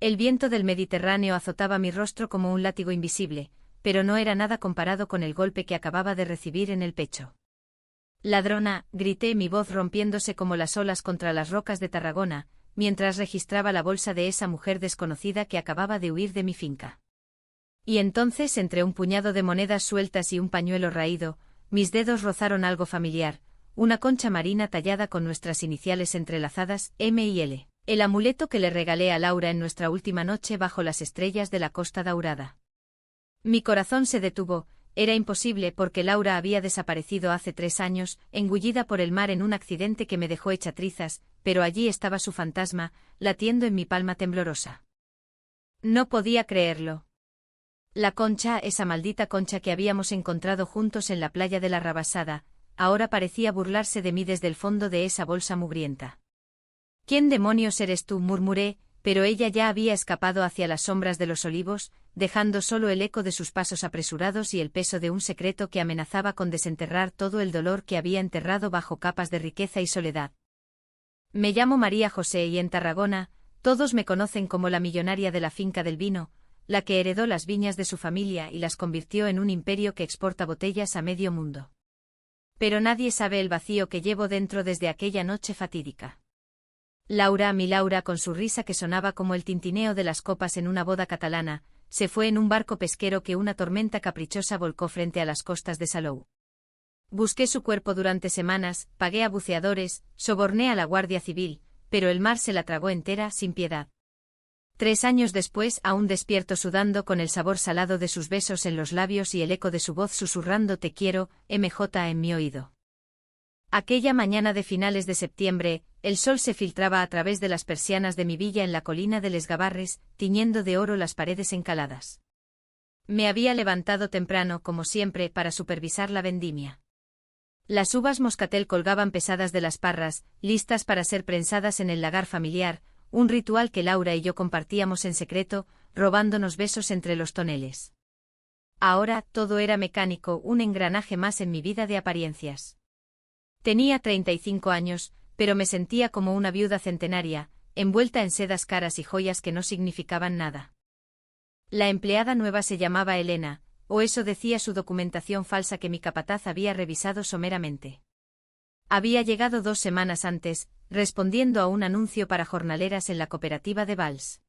El viento del Mediterráneo azotaba mi rostro como un látigo invisible, pero no era nada comparado con el golpe que acababa de recibir en el pecho. «Ladrona», grité, mi voz rompiéndose como las olas contra las rocas de Tarragona, mientras registraba la bolsa de esa mujer desconocida que acababa de huir de mi finca. Y entonces, entre un puñado de monedas sueltas y un pañuelo raído, mis dedos rozaron algo familiar, una concha marina tallada con nuestras iniciales entrelazadas, M y L, el amuleto que le regalé a Laura en nuestra última noche bajo las estrellas de la Costa Daurada. Mi corazón se detuvo. Era imposible porque Laura había desaparecido hace 3 años, engullida por el mar en un accidente que me dejó hecha trizas, pero allí estaba su fantasma, latiendo en mi palma temblorosa. No podía creerlo. La concha, esa maldita concha que habíamos encontrado juntos en la playa de la Rabasada, ahora parecía burlarse de mí desde el fondo de esa bolsa mugrienta. «¿Quién demonios eres tú?», murmuré, pero ella ya había escapado hacia las sombras de los olivos, dejando solo el eco de sus pasos apresurados y el peso de un secreto que amenazaba con desenterrar todo el dolor que había enterrado bajo capas de riqueza y soledad. «Me llamo María José y en Tarragona, todos me conocen como la millonaria de la finca del vino, la que heredó las viñas de su familia y las convirtió en un imperio que exporta botellas a medio mundo. Pero nadie sabe el vacío que llevo dentro desde aquella noche fatídica». Laura, mi Laura, con su risa que sonaba como el tintineo de las copas en una boda catalana, se fue en un barco pesquero que una tormenta caprichosa volcó frente a las costas de Salou. Busqué su cuerpo durante semanas, pagué a buceadores, soborné a la Guardia Civil, pero el mar se la tragó entera, sin piedad. 3 años después, aún despierto sudando con el sabor salado de sus besos en los labios y el eco de su voz susurrando «te quiero, MJ» en mi oído. Aquella mañana de finales de septiembre, el sol se filtraba a través de las persianas de mi villa en la colina de Les Gavarres, tiñendo de oro las paredes encaladas. Me había levantado temprano, como siempre, para supervisar la vendimia. Las uvas moscatel colgaban pesadas de las parras, listas para ser prensadas en el lagar familiar, un ritual que Laura y yo compartíamos en secreto, robándonos besos entre los toneles. Ahora, todo era mecánico, un engranaje más en mi vida de apariencias. Tenía 35 años, pero me sentía como una viuda centenaria, envuelta en sedas caras y joyas que no significaban nada. La empleada nueva se llamaba Elena, o eso decía su documentación falsa que mi capataz había revisado someramente. Había llegado 2 semanas antes, respondiendo a un anuncio para jornaleras en la cooperativa de Valls.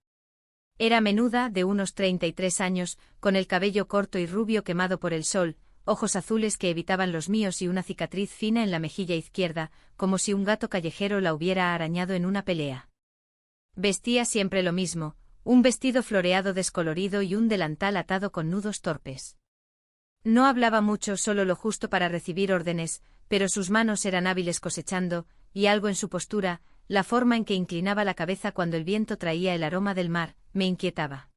Era menuda, de unos 33 años, con el cabello corto y rubio quemado por el sol, ojos azules que evitaban los míos y una cicatriz fina en la mejilla izquierda, como si un gato callejero la hubiera arañado en una pelea. Vestía siempre lo mismo, un vestido floreado descolorido y un delantal atado con nudos torpes. No hablaba mucho, solo lo justo para recibir órdenes, pero sus manos eran hábiles cosechando, y algo en su postura, la forma en que inclinaba la cabeza cuando el viento traía el aroma del mar, me inquietaba.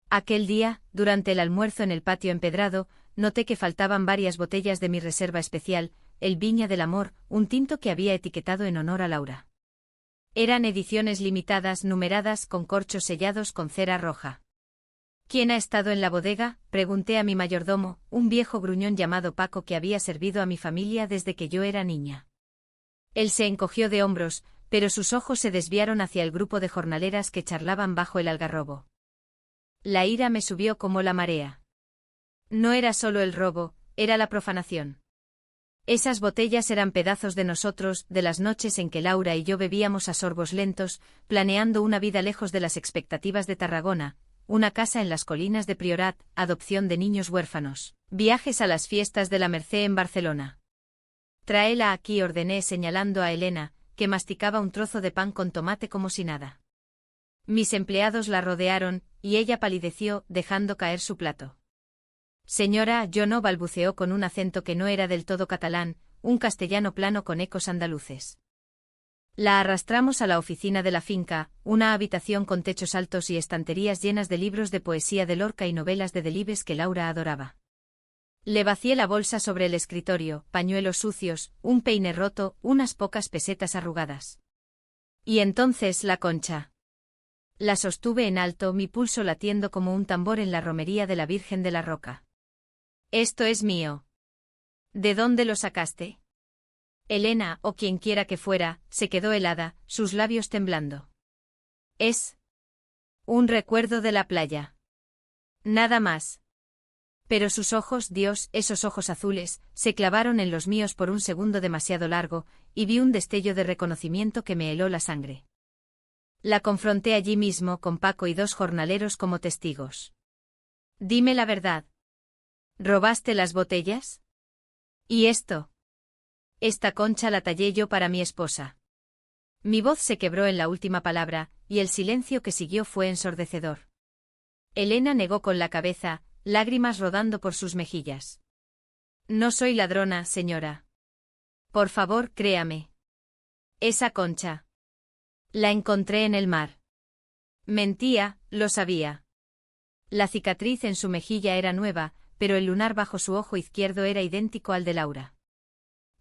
Aquel día, durante el almuerzo en el patio empedrado, noté que faltaban varias botellas de mi reserva especial, el Viña del Amor, un tinto que había etiquetado en honor a Laura. Eran ediciones limitadas, numeradas, con corchos sellados con cera roja. «¿Quién ha estado en la bodega?», pregunté a mi mayordomo, un viejo gruñón llamado Paco que había servido a mi familia desde que yo era niña. Él se encogió de hombros, pero sus ojos se desviaron hacia el grupo de jornaleras que charlaban bajo el algarrobo. La ira me subió como la marea. No era solo el robo, era la profanación. Esas botellas eran pedazos de nosotros, de las noches en que Laura y yo bebíamos a sorbos lentos, planeando una vida lejos de las expectativas de Tarragona, una casa en las colinas de Priorat, adopción de niños huérfanos, viajes a las fiestas de la Mercé en Barcelona. «Tráela aquí», ordené señalando a Elena, que masticaba un trozo de pan con tomate como si nada. Mis empleados la rodearon, y ella palideció, dejando caer su plato. «Señora», yo no, balbuceó con un acento que no era del todo catalán, un castellano plano con ecos andaluces. La arrastramos a la oficina de la finca, una habitación con techos altos y estanterías llenas de libros de poesía de Lorca y novelas de Delibes que Laura adoraba. Le vacié la bolsa sobre el escritorio, pañuelos sucios, un peine roto, unas pocas pesetas arrugadas. Y entonces la concha. La sostuve en alto, mi pulso latiendo como un tambor en la romería de la Virgen de la Roca. «Esto es mío». «¿De dónde lo sacaste?». Elena, o quien quiera que fuera, se quedó helada, sus labios temblando. «Es Un recuerdo de la playa. Nada más. Pero sus ojos, Dios, esos ojos azules, se clavaron en los míos por un segundo demasiado largo, y vi un destello de reconocimiento que me heló la sangre. La confronté allí mismo con Paco y 2 jornaleros como testigos. Dime la verdad. ¿Robaste las botellas? ¿Y esto? Esta concha la tallé yo para mi esposa. Mi voz se quebró en la última palabra, y el silencio que siguió fue ensordecedor. Elena negó con la cabeza, lágrimas rodando por sus mejillas. No soy ladrona, señora. Por favor, créame. Esa concha. La encontré en el mar. Mentía, lo sabía. La cicatriz en su mejilla era nueva, pero el lunar bajo su ojo izquierdo era idéntico al de Laura.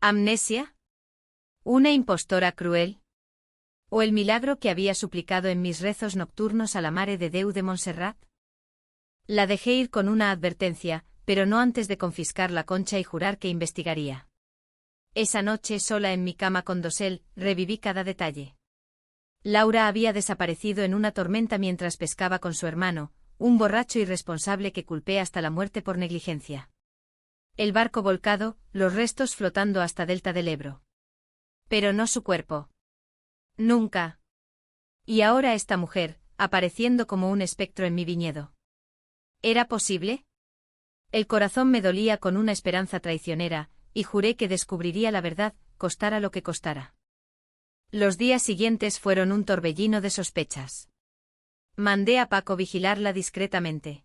¿Amnesia? ¿Una impostora cruel? ¿O el milagro que había suplicado en mis rezos nocturnos a la Mare de Déu de Montserrat? La dejé ir con una advertencia, pero no antes de confiscar la concha y jurar que investigaría. Esa noche, sola en mi cama con dosel, reviví cada detalle. Laura había desaparecido en una tormenta mientras pescaba con su hermano, un borracho irresponsable que culpé hasta la muerte por negligencia. El barco volcado, los restos flotando hasta Delta del Ebro. Pero no su cuerpo. Nunca. Y ahora esta mujer, apareciendo como un espectro en mi viñedo. ¿Era posible? El corazón me dolía con una esperanza traicionera, y juré que descubriría la verdad, costara lo que costara. Los días siguientes fueron un torbellino de sospechas. Mandé a Paco vigilarla discretamente.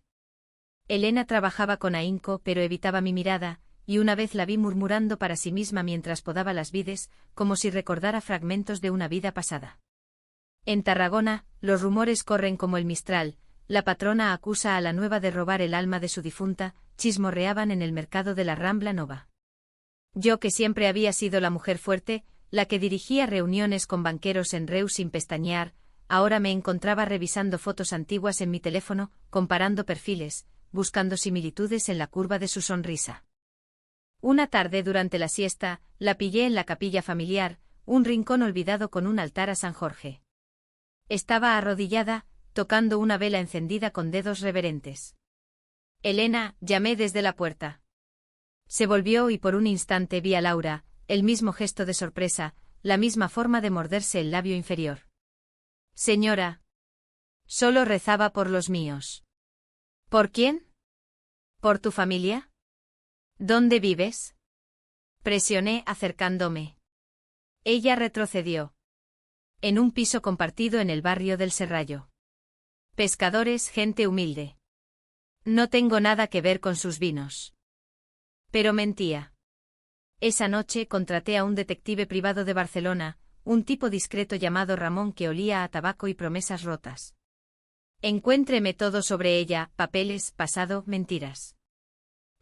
Elena trabajaba con ahínco pero evitaba mi mirada, y una vez la vi murmurando para sí misma mientras podaba las vides, como si recordara fragmentos de una vida pasada. En Tarragona, los rumores corren como el Mistral, la patrona acusa a la nueva de robar el alma de su difunta, chismorreaban en el mercado de la Rambla Nova. Yo que siempre había sido la mujer fuerte, la que dirigía reuniones con banqueros en Reus sin pestañear, ahora me encontraba revisando fotos antiguas en mi teléfono, comparando perfiles, buscando similitudes en la curva de su sonrisa. Una tarde durante la siesta, la pillé en la capilla familiar, un rincón olvidado con un altar a San Jorge. Estaba arrodillada, tocando una vela encendida con dedos reverentes. Elena, llamé desde la puerta. Se volvió y por un instante vi a Laura, el mismo gesto de sorpresa, la misma forma de morderse el labio inferior. Señora. Solo rezaba por los míos. ¿Por quién? ¿Por tu familia? ¿Dónde vives? Presioné acercándome. Ella retrocedió. En un piso compartido en el barrio del Serrallo. Pescadores, gente humilde. No tengo nada que ver con sus vinos. Pero mentía. Esa noche contraté a un detective privado de Barcelona, un tipo discreto llamado Ramón que olía a tabaco y promesas rotas. Encuéntreme todo sobre ella, papeles, pasado, mentiras.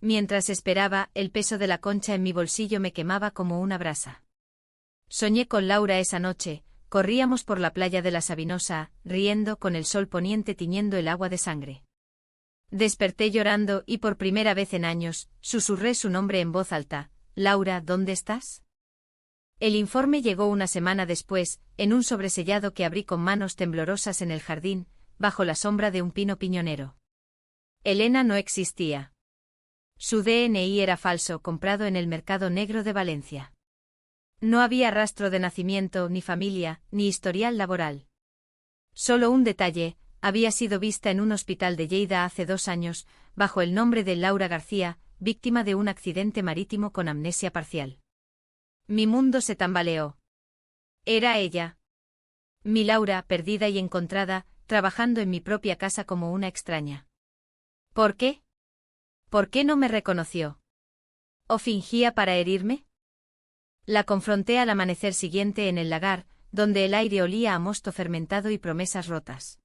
Mientras esperaba, el peso de la concha en mi bolsillo me quemaba como una brasa. Soñé con Laura esa noche, corríamos por la playa de la Sabinosa, riendo con el sol poniente tiñendo el agua de sangre. Desperté llorando y por primera vez en años, susurré su nombre en voz alta. Laura, ¿dónde estás? El informe llegó una semana después, en un sobresellado que abrí con manos temblorosas en el jardín, bajo la sombra de un pino piñonero. Elena no existía. Su DNI era falso, comprado en el mercado negro de Valencia. No había rastro de nacimiento, ni familia, ni historial laboral. Solo un detalle, había sido vista en un hospital de Lleida hace 2 años, bajo el nombre de Laura García, víctima de un accidente marítimo con amnesia parcial. Mi mundo se tambaleó. Era ella. Mi Laura, perdida y encontrada, trabajando en mi propia casa como una extraña. ¿Por qué? ¿Por qué no me reconoció? ¿O fingía para herirme? La confronté al amanecer siguiente en el lagar, donde el aire olía a mosto fermentado y promesas rotas.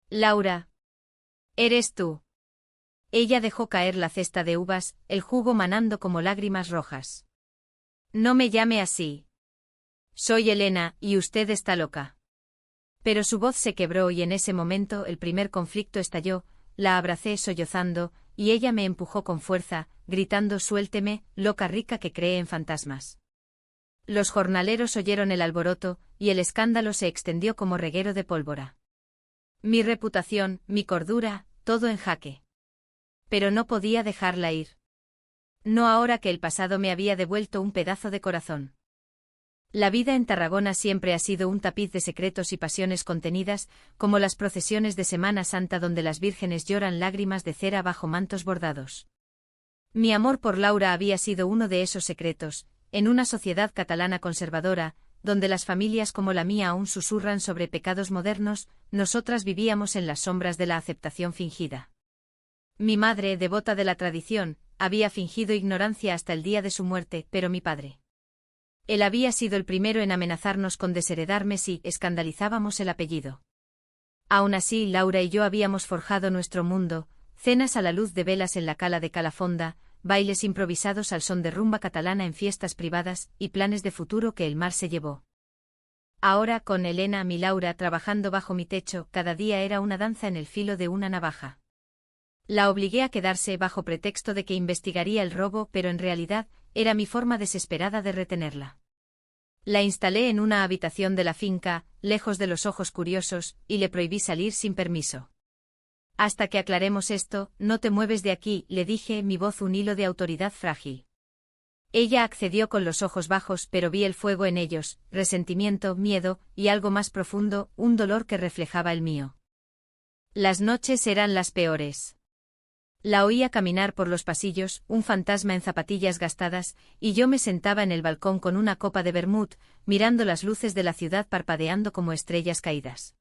Laura. ¿Eres tú? Ella dejó caer la cesta de uvas, el jugo manando como lágrimas rojas. No me llame así. Soy Elena, y usted está loca. Pero su voz se quebró y en ese momento el primer conflicto estalló, la abracé sollozando, y ella me empujó con fuerza, gritando suélteme, loca rica que cree en fantasmas. Los jornaleros oyeron el alboroto, y el escándalo se extendió como reguero de pólvora. Mi reputación, mi cordura, todo en jaque. Pero no podía dejarla ir. No ahora que el pasado me había devuelto un pedazo de corazón. La vida en Tarragona siempre ha sido un tapiz de secretos y pasiones contenidas, como las procesiones de Semana Santa donde las vírgenes lloran lágrimas de cera bajo mantos bordados. Mi amor por Laura había sido uno de esos secretos, en una sociedad catalana conservadora, donde las familias como la mía aún susurran sobre pecados modernos, nosotras vivíamos en las sombras de la aceptación fingida. Mi madre, devota de la tradición, había fingido ignorancia hasta el día de su muerte, pero mi padre. Él había sido el primero en amenazarnos con desheredarme si escandalizábamos el apellido. Aún así, Laura y yo habíamos forjado nuestro mundo, cenas a la luz de velas en la cala de Calafonda, bailes improvisados al son de rumba catalana en fiestas privadas y planes de futuro que el mar se llevó. Ahora, con Elena, mi Laura, trabajando bajo mi techo, cada día era una danza en el filo de una navaja. La obligué a quedarse bajo pretexto de que investigaría el robo, pero en realidad, era mi forma desesperada de retenerla. La instalé en una habitación de la finca, lejos de los ojos curiosos, y le prohibí salir sin permiso. Hasta que aclaremos esto, no te mueves de aquí, le dije, mi voz un hilo de autoridad frágil. Ella accedió con los ojos bajos, pero vi el fuego en ellos, resentimiento, miedo, y algo más profundo, un dolor que reflejaba el mío. Las noches eran las peores. La oía caminar por los pasillos, un fantasma en zapatillas gastadas, y yo me sentaba en el balcón con una copa de vermut, mirando las luces de la ciudad parpadeando como estrellas caídas.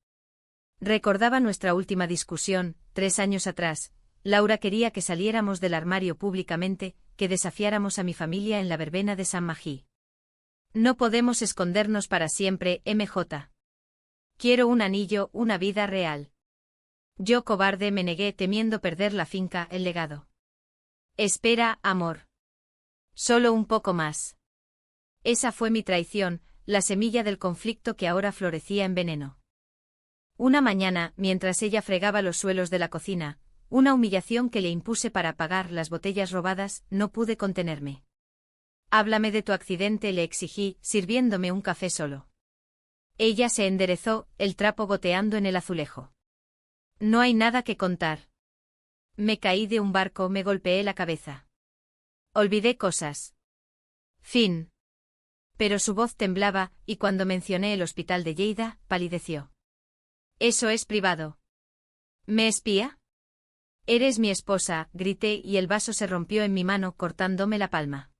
Recordaba nuestra última discusión, 3 años atrás. Laura quería que saliéramos del armario públicamente, que desafiáramos a mi familia en la verbena de San Magí. No podemos escondernos para siempre, MJ. Quiero un anillo, una vida real. Yo, cobarde, me negué temiendo perder la finca, el legado. Espera, amor. Solo un poco más. Esa fue mi traición, la semilla del conflicto que ahora florecía en veneno. Una mañana, mientras ella fregaba los suelos de la cocina, una humillación que le impuse para pagar las botellas robadas, no pude contenerme. Háblame de tu accidente, le exigí, sirviéndome un café solo. Ella se enderezó, el trapo goteando en el azulejo. No hay nada que contar. Me caí de un barco, me golpeé la cabeza. Olvidé cosas. Fin. Pero su voz temblaba, y cuando mencioné el hospital de Lleida, palideció. Eso es privado. ¿Me espía? Eres mi esposa, grité, y el vaso se rompió en mi mano, cortándome la palma.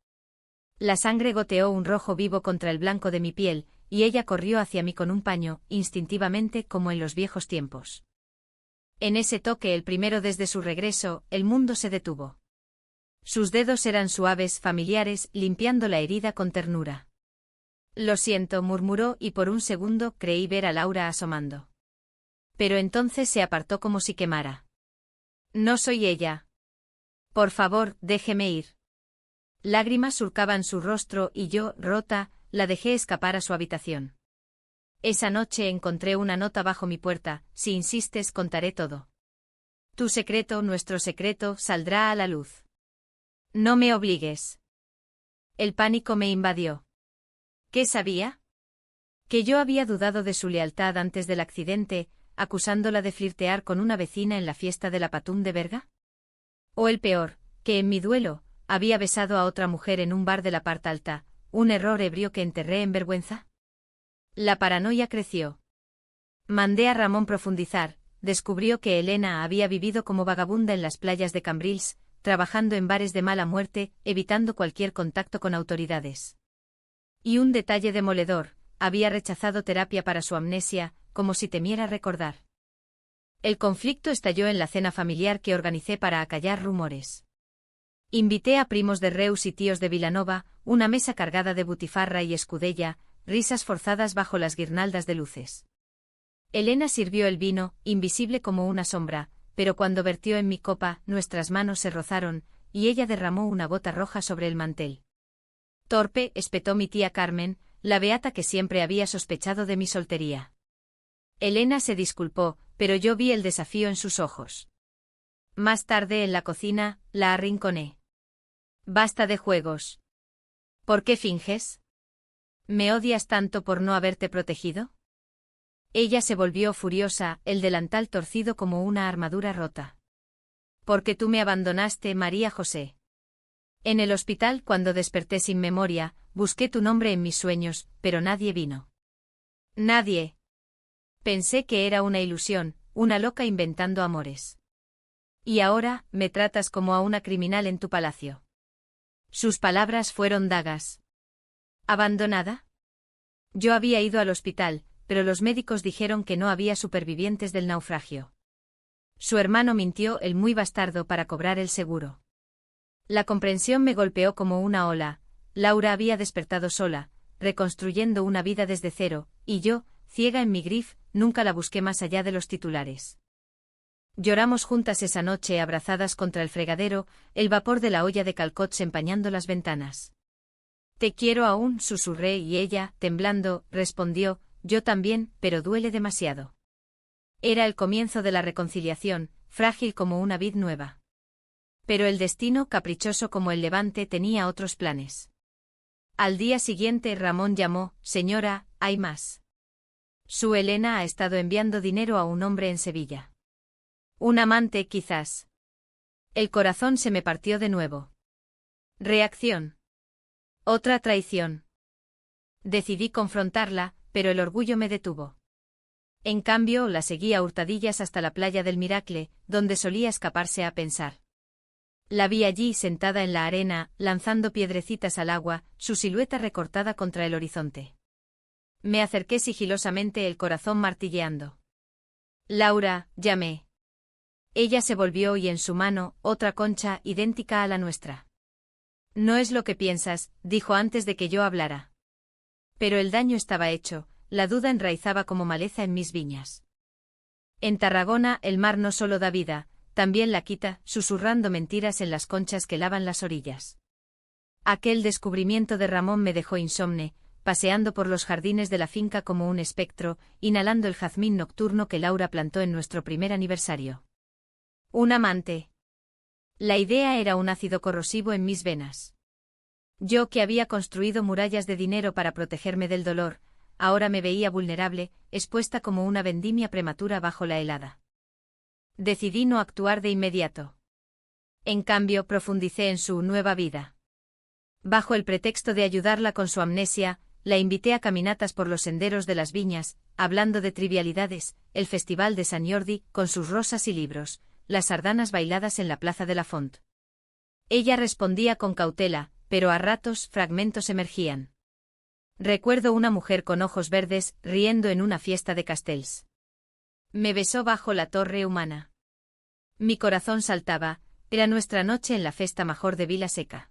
La sangre goteó un rojo vivo contra el blanco de mi piel, y ella corrió hacia mí con un paño, instintivamente como en los viejos tiempos. En ese toque, el primero desde su regreso, el mundo se detuvo. Sus dedos eran suaves, familiares, limpiando la herida con ternura. Lo siento, murmuró, y por un segundo creí ver a Laura asomando. Pero entonces se apartó como si quemara. No soy ella. Por favor, déjeme ir. Lágrimas surcaban su rostro y yo, rota, la dejé escapar a su habitación. Esa noche encontré una nota bajo mi puerta, si insistes contaré todo. Tu secreto, nuestro secreto, saldrá a la luz. No me obligues. El pánico me invadió. ¿Qué sabía? Que yo había dudado de su lealtad antes del accidente, acusándola de flirtear con una vecina en la fiesta de la Patum de Berga. O el peor, que en mi duelo, había besado a otra mujer en un bar de la parte alta, un error ebrio que enterré en vergüenza. La paranoia creció. Mandé a Ramón profundizar, descubrió que Elena había vivido como vagabunda en las playas de Cambrils, trabajando en bares de mala muerte, evitando cualquier contacto con autoridades. Y un detalle demoledor, había rechazado terapia para su amnesia, como si temiera recordar. El conflicto estalló en la cena familiar que organicé para acallar rumores. Invité a primos de Reus y tíos de Vilanova, una mesa cargada de butifarra y escudella, risas forzadas bajo las guirnaldas de luces. Elena sirvió el vino, invisible como una sombra, pero cuando vertió en mi copa, nuestras manos se rozaron, y ella derramó una gota roja sobre el mantel. Torpe, espetó mi tía Carmen, la beata que siempre había sospechado de mi soltería. Elena se disculpó, pero yo vi el desafío en sus ojos. Más tarde en la cocina, la arrinconé. Basta de juegos. ¿Por qué finges? ¿Me odias tanto por no haberte protegido? Ella se volvió furiosa, el delantal torcido como una armadura rota. Porque tú me abandonaste, María José. En el hospital, cuando desperté sin memoria, busqué tu nombre en mis sueños, pero nadie vino. Nadie. Pensé que era una ilusión, una loca inventando amores. Y ahora, me tratas como a una criminal en tu palacio. Sus palabras fueron dagas. ¿Abandonada? Yo había ido al hospital, pero los médicos dijeron que no había supervivientes del naufragio. Su hermano mintió, el muy bastardo, para cobrar el seguro. La comprensión me golpeó como una ola. Laura había despertado sola, reconstruyendo una vida desde cero, y yo, ciega en mi grif, nunca la busqué más allá de los titulares. Lloramos juntas esa noche, abrazadas contra el fregadero, el vapor de la olla de Calcots empañando las ventanas. Te quiero aún, susurré, y ella, temblando, respondió, yo también, pero duele demasiado. Era el comienzo de la reconciliación, frágil como una vid nueva. Pero el destino, caprichoso como el levante, tenía otros planes. Al día siguiente Ramón llamó, señora, hay más. Su Elena ha estado enviando dinero a un hombre en Sevilla. Un amante, quizás. El corazón se me partió de nuevo. Reacción. Otra traición. Decidí confrontarla, pero el orgullo me detuvo. En cambio, la seguí a hurtadillas hasta la playa del Miracle, donde solía escaparse a pensar. La vi allí sentada en la arena, lanzando piedrecitas al agua, su silueta recortada contra el horizonte. Me acerqué sigilosamente, el corazón martilleando. Laura, llamé. Ella se volvió y en su mano, otra concha, idéntica a la nuestra. No es lo que piensas, dijo antes de que yo hablara. Pero el daño estaba hecho, la duda enraizaba como maleza en mis viñas. En Tarragona el mar no solo da vida, también la quita, susurrando mentiras en las conchas que lavan las orillas. Aquel descubrimiento de Ramón me dejó insomne, paseando por los jardines de la finca como un espectro, inhalando el jazmín nocturno que Laura plantó en nuestro primer aniversario. Un amante. La idea era un ácido corrosivo en mis venas. Yo, que había construido murallas de dinero para protegerme del dolor, ahora me veía vulnerable, expuesta como una vendimia prematura bajo la helada. Decidí no actuar de inmediato. En cambio, profundicé en su nueva vida. Bajo el pretexto de ayudarla con su amnesia, la invité a caminatas por los senderos de las viñas, hablando de trivialidades, el festival de Sant Jordi, con sus rosas y libros, las sardanas bailadas en la plaza de la Font. Ella respondía con cautela, pero a ratos fragmentos emergían. Recuerdo una mujer con ojos verdes, riendo en una fiesta de Castells. Me besó bajo la torre humana. Mi corazón saltaba, era nuestra noche en la festa major de Vila Seca.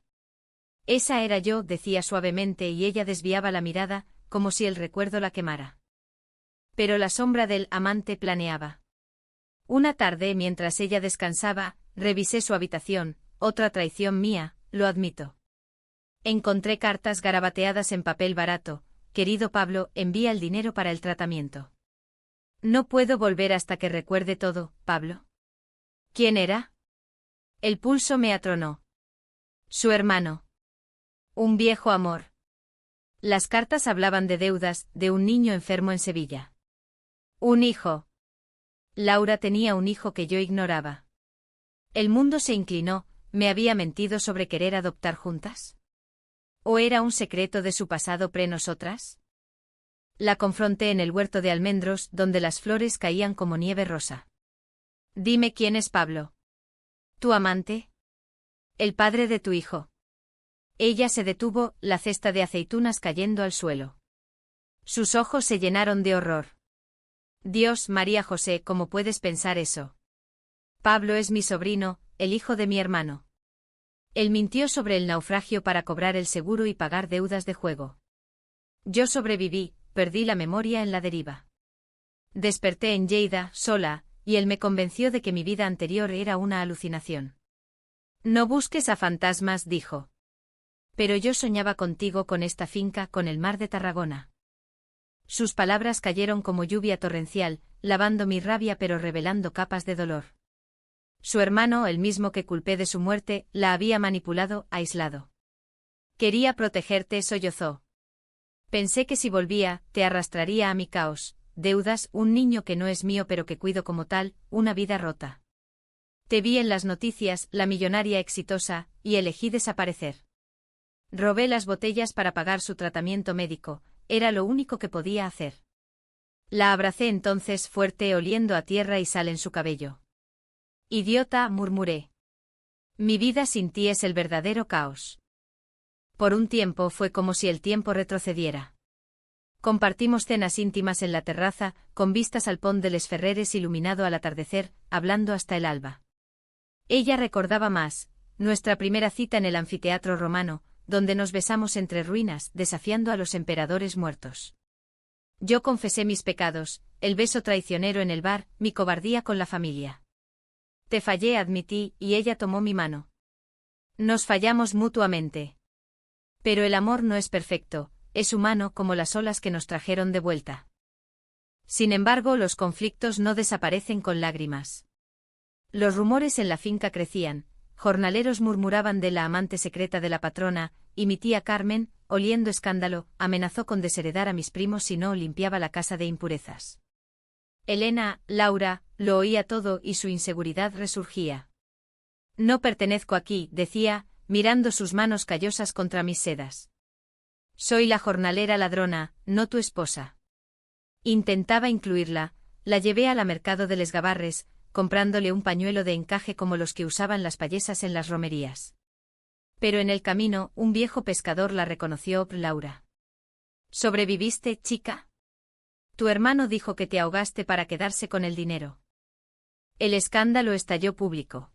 Esa era yo, decía suavemente, y ella desviaba la mirada, como si el recuerdo la quemara. Pero la sombra del amante planeaba. Una tarde, mientras ella descansaba, revisé su habitación, otra traición mía, lo admito. Encontré cartas garabateadas en papel barato. Querido Pablo, envía el dinero para el tratamiento. No puedo volver hasta que recuerde todo, Pablo. ¿Quién era? El pulso me atronó. Su hermano. Un viejo amor. Las cartas hablaban de deudas, de un niño enfermo en Sevilla. Un hijo. Laura tenía un hijo que yo ignoraba. El mundo se inclinó, ¿me había mentido sobre querer adoptar juntas? ¿O era un secreto de su pasado pre-nosotras? La confronté en el huerto de almendros, donde las flores caían como nieve rosa. Dime quién es Pablo. ¿Tu amante? El padre de tu hijo. Ella se detuvo, la cesta de aceitunas cayendo al suelo. Sus ojos se llenaron de horror. Dios, María José, ¿cómo puedes pensar eso? Pablo es mi sobrino, el hijo de mi hermano. Él mintió sobre el naufragio para cobrar el seguro y pagar deudas de juego. Yo sobreviví, perdí la memoria en la deriva. Desperté en Lleida, sola, y él me convenció de que mi vida anterior era una alucinación. No busques a fantasmas, dijo. Pero yo soñaba contigo, con esta finca, con el mar de Tarragona. Sus palabras cayeron como lluvia torrencial, lavando mi rabia pero revelando capas de dolor. Su hermano, el mismo que culpé de su muerte, la había manipulado, aislado. Quería protegerte, sollozó. Pensé que si volvía, te arrastraría a mi caos, deudas, un niño que no es mío pero que cuido como tal, una vida rota. Te vi en las noticias, la millonaria exitosa, y elegí desaparecer. Robé las botellas para pagar su tratamiento médico, era lo único que podía hacer. La abracé entonces fuerte oliendo a tierra y sal en su cabello. Idiota, murmuré. Mi vida sin ti es el verdadero caos. Por un tiempo fue como si el tiempo retrocediera. Compartimos cenas íntimas en la terraza, con vistas al Pont de les Ferreres iluminado al atardecer, hablando hasta el alba. Ella recordaba más, nuestra primera cita en el anfiteatro romano, donde nos besamos entre ruinas, desafiando a los emperadores muertos. Yo confesé mis pecados, el beso traicionero en el bar, mi cobardía con la familia. Te fallé, admití, y ella tomó mi mano. Nos fallamos mutuamente. Pero el amor no es perfecto, es humano como las olas que nos trajeron de vuelta. Sin embargo, los conflictos no desaparecen con lágrimas. Los rumores en la finca crecían, jornaleros murmuraban de la amante secreta de la patrona, y mi tía Carmen, oliendo escándalo, amenazó con desheredar a mis primos si no limpiaba la casa de impurezas. Elena, Laura, lo oía todo y su inseguridad resurgía. No pertenezco aquí, decía, mirando sus manos callosas contra mis sedas. Soy la jornalera ladrona, no tu esposa. Intentaba incluirla, la llevé a la mercado de Les Gavarres, comprándole un pañuelo de encaje como los que usaban las payesas en las romerías. Pero en el camino, un viejo pescador la reconoció, Laura. ¿Sobreviviste, chica? Tu hermano dijo que te ahogaste para quedarse con el dinero. El escándalo estalló público.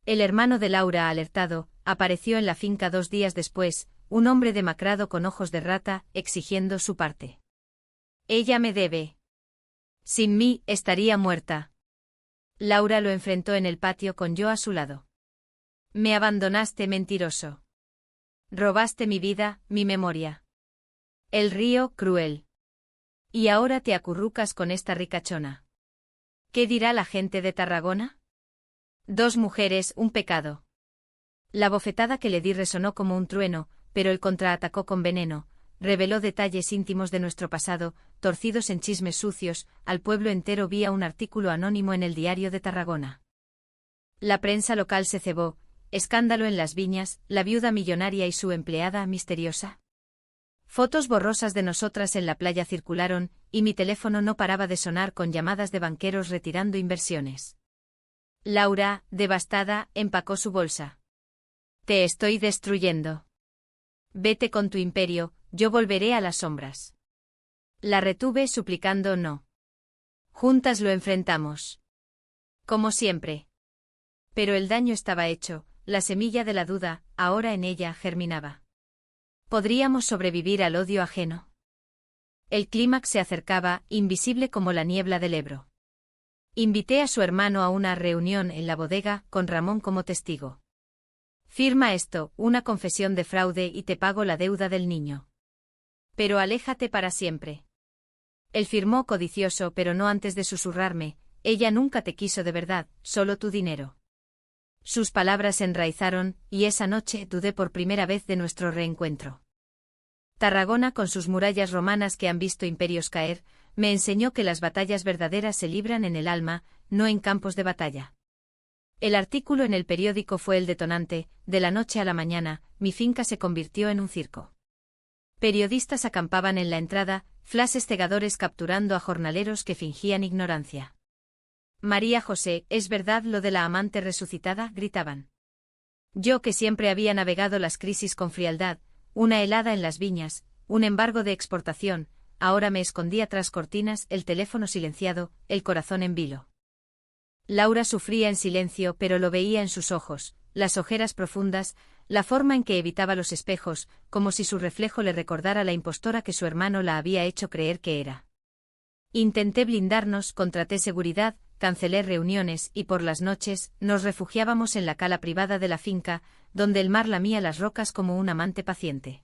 El hermano de Laura, alertado, apareció en la finca 2 días después, un hombre demacrado con ojos de rata, exigiendo su parte. Ella me debe. Sin mí, estaría muerta. Laura lo enfrentó en el patio con yo a su lado. Me abandonaste, mentiroso. Robaste mi vida, mi memoria. El río, cruel. Y ahora te acurrucas con esta ricachona. ¿Qué dirá la gente de Tarragona? 2 mujeres, un pecado. La bofetada que le di resonó como un trueno, pero él contraatacó con veneno, reveló detalles íntimos de nuestro pasado, torcidos en chismes sucios, al pueblo entero vía un artículo anónimo en el Diario de Tarragona. La prensa local se cebó, escándalo en Las Viñas, la viuda millonaria y su empleada misteriosa. Fotos borrosas de nosotras en la playa circularon, y mi teléfono no paraba de sonar con llamadas de banqueros retirando inversiones. Laura, devastada, empacó su bolsa. Te estoy destruyendo. Vete con tu imperio, yo volveré a las sombras. La retuve suplicando no. Juntas lo enfrentamos. Como siempre. Pero el daño estaba hecho, la semilla de la duda, ahora en ella germinaba. ¿Podríamos sobrevivir al odio ajeno? El clímax se acercaba, invisible como la niebla del Ebro. Invité a su hermano a una reunión en la bodega, con Ramón como testigo. Firma esto, una confesión de fraude y te pago la deuda del niño. Pero aléjate para siempre. Él firmó codicioso pero no antes de susurrarme, ella nunca te quiso de verdad, solo tu dinero. Sus palabras se enraizaron, y esa noche dudé por primera vez de nuestro reencuentro. Tarragona, con sus murallas romanas que han visto imperios caer, me enseñó que las batallas verdaderas se libran en el alma, no en campos de batalla. El artículo en el periódico fue el detonante, de la noche a la mañana, mi finca se convirtió en un circo. Periodistas acampaban en la entrada, flashes cegadores capturando a jornaleros que fingían ignorancia. María José, ¿es verdad lo de la amante resucitada?, gritaban. Yo que siempre había navegado las crisis con frialdad, una helada en Las Viñas, un embargo de exportación, ahora me escondía tras cortinas, el teléfono silenciado, el corazón en vilo. Laura sufría en silencio pero lo veía en sus ojos, las ojeras profundas, la forma en que evitaba los espejos, como si su reflejo le recordara la impostora que su hermano la había hecho creer que era. Intenté blindarnos, contraté seguridad, cancelé reuniones y por las noches nos refugiábamos en la cala privada de la finca, donde el mar lamía las rocas como un amante paciente.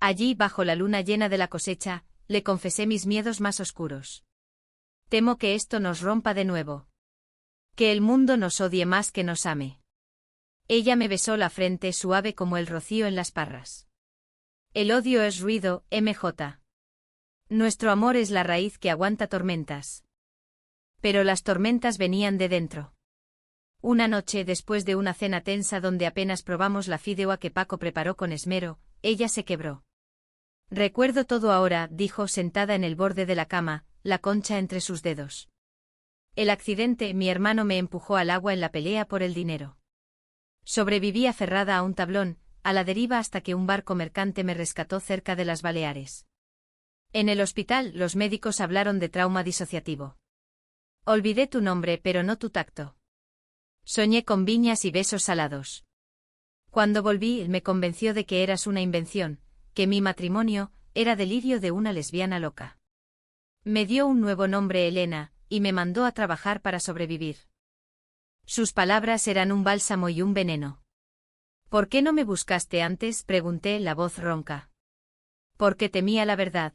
Allí, bajo la luna llena de la cosecha, le confesé mis miedos más oscuros. Temo que esto nos rompa de nuevo. Que el mundo nos odie más que nos ame. Ella me besó la frente suave como el rocío en las parras. El odio es ruido, MJ. Nuestro amor es la raíz que aguanta tormentas. Pero las tormentas venían de dentro. Una noche, después de una cena tensa donde apenas probamos la fideuá que Paco preparó con esmero, ella se quebró. Recuerdo todo ahora, dijo sentada en el borde de la cama, la concha entre sus dedos. El accidente, mi hermano me empujó al agua en la pelea por el dinero. Sobreviví aferrada a un tablón, a la deriva hasta que un barco mercante me rescató cerca de las Baleares. En el hospital, los médicos hablaron de trauma disociativo. Olvidé tu nombre pero no tu tacto. Soñé con viñas y besos salados. Cuando volví, me convenció de que eras una invención, que mi matrimonio era delirio de una lesbiana loca. Me dio un nuevo nombre, Elena, y me mandó a trabajar para sobrevivir. Sus palabras eran un bálsamo y un veneno. ¿Por qué no me buscaste antes?, pregunté, la voz ronca. Porque temía la verdad.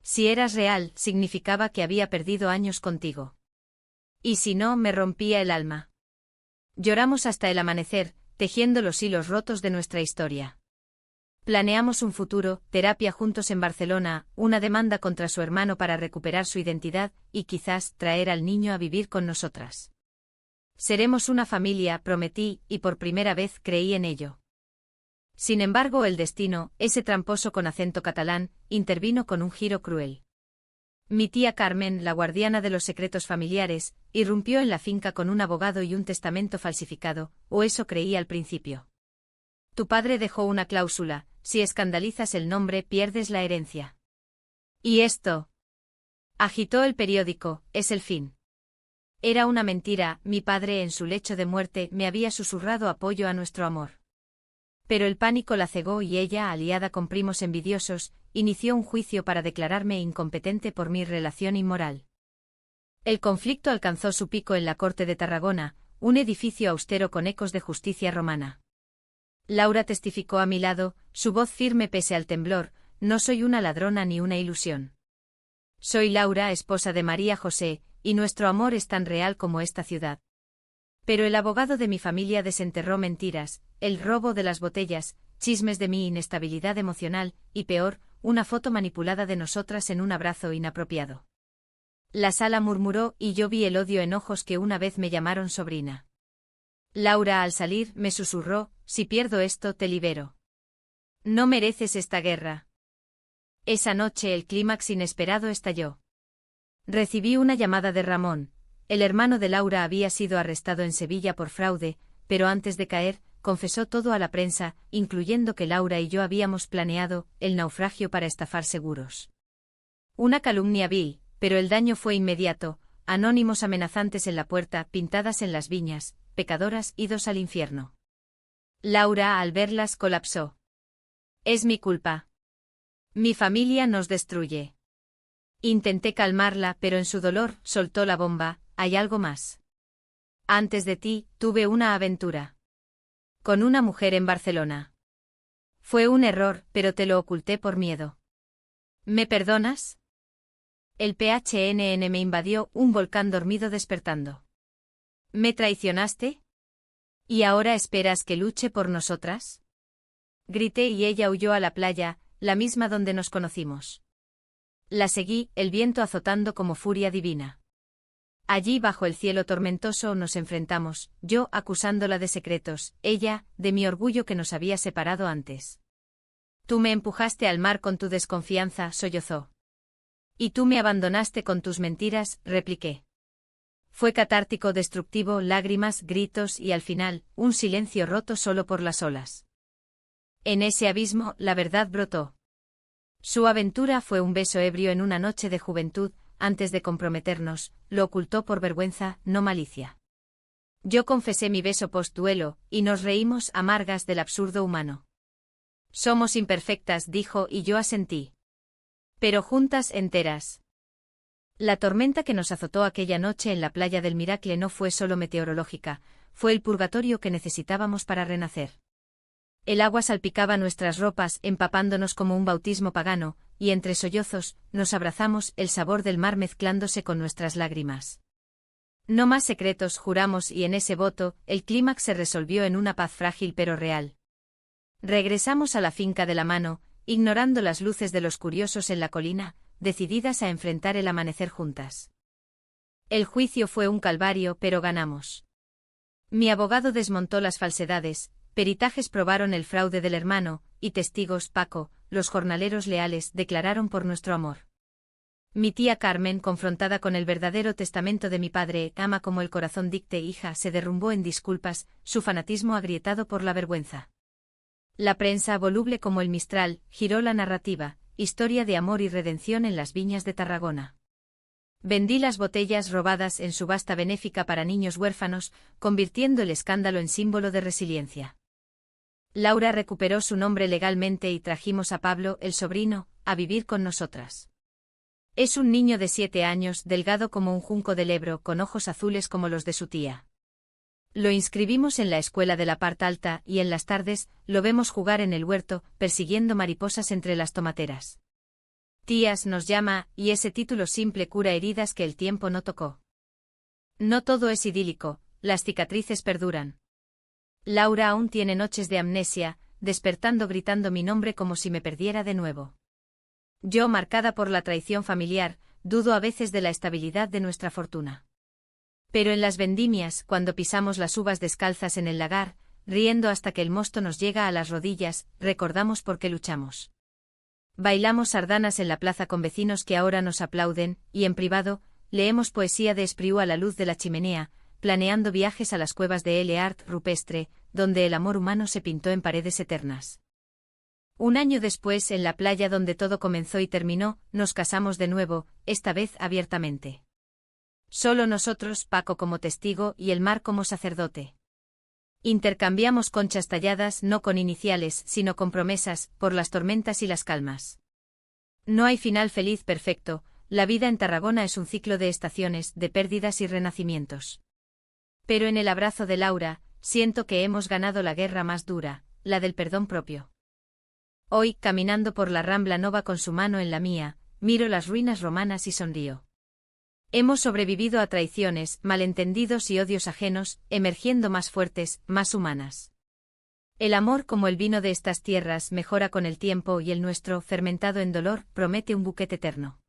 Si eras real, significaba que había perdido años contigo. Y si no, me rompía el alma. Lloramos hasta el amanecer, tejiendo los hilos rotos de nuestra historia. Planeamos un futuro, terapia juntos en Barcelona, una demanda contra su hermano para recuperar su identidad, y quizás traer al niño a vivir con nosotras. Seremos una familia, prometí, y por primera vez creí en ello. Sin embargo, el destino, ese tramposo con acento catalán, intervino con un giro cruel. Mi tía Carmen, la guardiana de los secretos familiares, irrumpió en la finca con un abogado y un testamento falsificado, o eso creí al principio. Tu padre dejó una cláusula: si escandalizas el nombre, pierdes la herencia. ¿Y esto? Agitó el periódico, es el fin. Era una mentira, mi padre en su lecho de muerte me había susurrado apoyo a nuestro amor. Pero el pánico la cegó y ella, aliada con primos envidiosos, inició un juicio para declararme incompetente por mi relación inmoral. El conflicto alcanzó su pico en la Corte de Tarragona, un edificio austero con ecos de justicia romana. Laura testificó a mi lado, su voz firme pese al temblor: no soy una ladrona ni una ilusión. Soy Laura, esposa de María José, y nuestro amor es tan real como esta ciudad. Pero el abogado de mi familia desenterró mentiras, el robo de las botellas, chismes de mi inestabilidad emocional, y peor, una foto manipulada de nosotras en un abrazo inapropiado. La sala murmuró y yo vi el odio en ojos que una vez me llamaron sobrina. Laura, al salir, me susurró: si pierdo esto, te libero. No mereces esta guerra. Esa noche el clímax inesperado estalló. Recibí una llamada de Ramón. El hermano de Laura había sido arrestado en Sevilla por fraude, pero antes de caer, confesó todo a la prensa, incluyendo que Laura y yo habíamos planeado el naufragio para estafar seguros. Una calumnia vil, pero el daño fue inmediato: anónimos amenazantes en la puerta, pintadas en las viñas, pecadoras idos al infierno. Laura, al verlas, colapsó. Es mi culpa. Mi familia nos destruye. Intenté calmarla, pero en su dolor soltó la bomba: hay algo más. Antes de ti, tuve una aventura. Con una mujer en Barcelona. Fue un error, pero te lo oculté por miedo. ¿Me perdonas? El PHNN me invadió, un volcán dormido despertando. ¿Me traicionaste? ¿Y ahora esperas que luche por nosotras? Grité y ella huyó a la playa, la misma donde nos conocimos. La seguí, el viento azotando como furia divina. Allí bajo el cielo tormentoso nos enfrentamos, yo acusándola de secretos, ella, de mi orgullo que nos había separado antes. Tú me empujaste al mar con tu desconfianza, sollozó. Y tú me abandonaste con tus mentiras, repliqué. Fue catártico, destructivo, lágrimas, gritos y al final, un silencio roto solo por las olas. En ese abismo, la verdad brotó. Su aventura fue un beso ebrio en una noche de juventud, antes de comprometernos, lo ocultó por vergüenza, no malicia. Yo confesé mi beso post-duelo, y nos reímos amargas del absurdo humano. Somos imperfectas, dijo, y yo asentí. Pero juntas, enteras. La tormenta que nos azotó aquella noche en la playa del Miracle no fue solo meteorológica, fue el purgatorio que necesitábamos para renacer. El agua salpicaba nuestras ropas, empapándonos como un bautismo pagano, y entre sollozos, nos abrazamos, el sabor del mar mezclándose con nuestras lágrimas. No más secretos, juramos, y en ese voto, el clímax se resolvió en una paz frágil pero real. Regresamos a la finca de la mano, ignorando las luces de los curiosos en la colina, decididas a enfrentar el amanecer juntas. El juicio fue un calvario, pero ganamos. Mi abogado desmontó las falsedades, peritajes probaron el fraude del hermano, y testigos, Paco, los jornaleros leales, declararon por nuestro amor. Mi tía Carmen, confrontada con el verdadero testamento de mi padre, ama como el corazón dicte, hija, se derrumbó en disculpas, su fanatismo agrietado por la vergüenza. La prensa, voluble como el Mistral, giró la narrativa, historia de amor y redención en las viñas de Tarragona. Vendí las botellas robadas en subasta benéfica para niños huérfanos, convirtiendo el escándalo en símbolo de resiliencia. Laura recuperó su nombre legalmente y trajimos a Pablo, el sobrino, a vivir con nosotras. Es un niño de 7 años, delgado como un junco del Ebro, con ojos azules como los de su tía. Lo inscribimos en la escuela de la parte alta y en las tardes lo vemos jugar en el huerto, persiguiendo mariposas entre las tomateras. Tías nos llama, y ese título simple cura heridas que el tiempo no tocó. No todo es idílico, las cicatrices perduran. Laura aún tiene noches de amnesia, despertando gritando mi nombre como si me perdiera de nuevo. Yo, marcada por la traición familiar, dudo a veces de la estabilidad de nuestra fortuna. Pero en las vendimias, cuando pisamos las uvas descalzas en el lagar, riendo hasta que el mosto nos llega a las rodillas, recordamos por qué luchamos. Bailamos sardanas en la plaza con vecinos que ahora nos aplauden, y en privado, leemos poesía de Espriu a la luz de la chimenea, planeando viajes a las cuevas de El Art rupestre, donde el amor humano se pintó en paredes eternas. Un año después, en la playa donde todo comenzó y terminó, nos casamos de nuevo, esta vez abiertamente. Solo nosotros, Paco como testigo y el mar como sacerdote. Intercambiamos conchas talladas no con iniciales, sino con promesas, por las tormentas y las calmas. No hay final feliz perfecto, la vida en Tarragona es un ciclo de estaciones, de pérdidas y renacimientos. Pero en el abrazo de Laura, siento que hemos ganado la guerra más dura, la del perdón propio. Hoy, caminando por la Rambla Nova con su mano en la mía, miro las ruinas romanas y sonrío. Hemos sobrevivido a traiciones, malentendidos y odios ajenos, emergiendo más fuertes, más humanas. El amor, como el vino de estas tierras, mejora con el tiempo y el nuestro, fermentado en dolor, promete un buquete eterno.